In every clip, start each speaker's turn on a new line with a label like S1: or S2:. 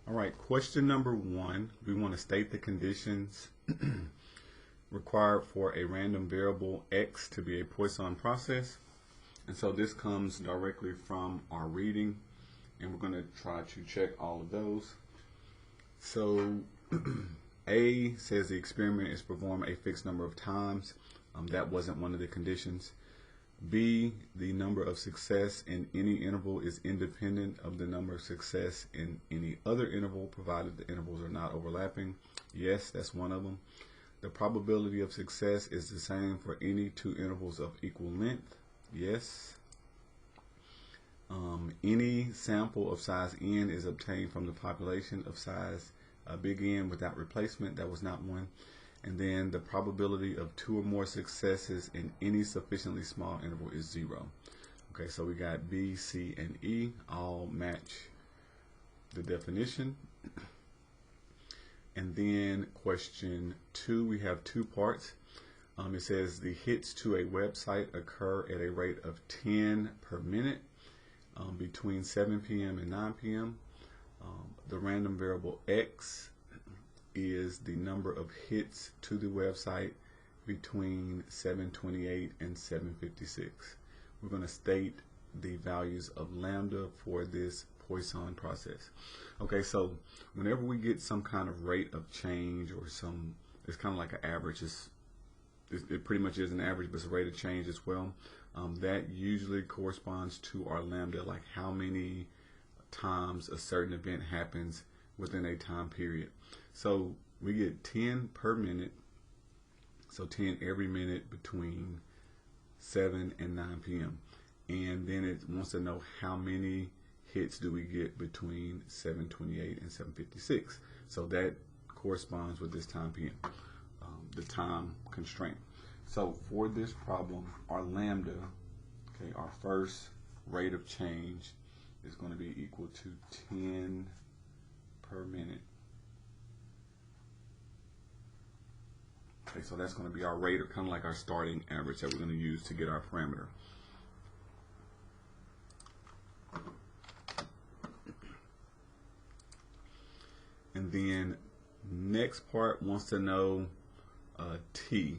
S1: All right, question number 1, we want to state the conditions required for a random variable x to be a Poisson process. And so this comes directly from our reading, and we're going to try to check all of those. So A says the experiment is performed a fixed number of times. That wasn't one of the conditions. B, the number of success in any interval is independent of the number of success in any other interval, provided the intervals are not overlapping. Yes, that's one of them. The probability of success is the same for any two intervals of equal length. Yes. Any sample of size n is obtained from the population of size big N without replacement. That was not one. And then the probability of two or more successes in any sufficiently small interval is 0. Okay, so we got B, C, and E all match the definition. And then question 2, we have 2 parts. It says the hits to a website occur at a rate of 10 per minute between 7 p.m. and 9 p.m. The random variable x is the number of hits to the website between 7:28 and 7:56. We're going to state the values of lambda for this Poisson process. Okay, so whenever we get some kind of rate of change or it's kind of like an average. It pretty much is an average, but it's a rate of change as well. That usually corresponds to our lambda, like how many times a certain event happens within a time period. So we get 10 per minute, so 10 every minute between 7 and 9 p.m. And then it wants to know how many hits do we get between 7:28 and 7:56. So that corresponds with this time p.m., the time constraint. So for this problem, our lambda, okay, our first rate of change is going to be equal to 10 per minute. Okay, so that's going to be our rate, or kind of like our starting average that we're going to use to get our parameter. And then next part wants to know t.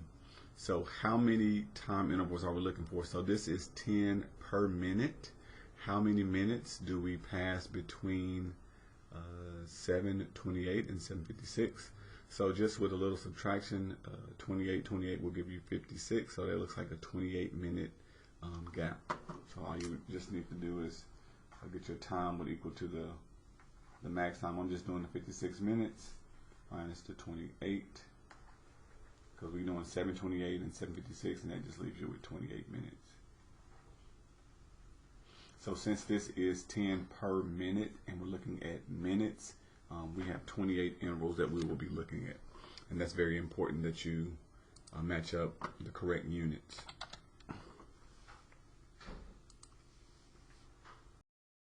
S1: So how many time intervals are we looking for? So this is 10 per minute. How many minutes do we pass between 7:28 and 7:56? So just with a little subtraction, 28 will give you 56. So that looks like a 28-minute gap. So all you just need to do is get your time would equal to the max time. I'm just doing the 56 minutes minus the 28, because we're doing 7:28 and 7:56, and that just leaves you with 28 minutes. So since this is 10 per minute and we're looking at minutes, we have 28 intervals that we will be looking at. And that's very important that you match up the correct units.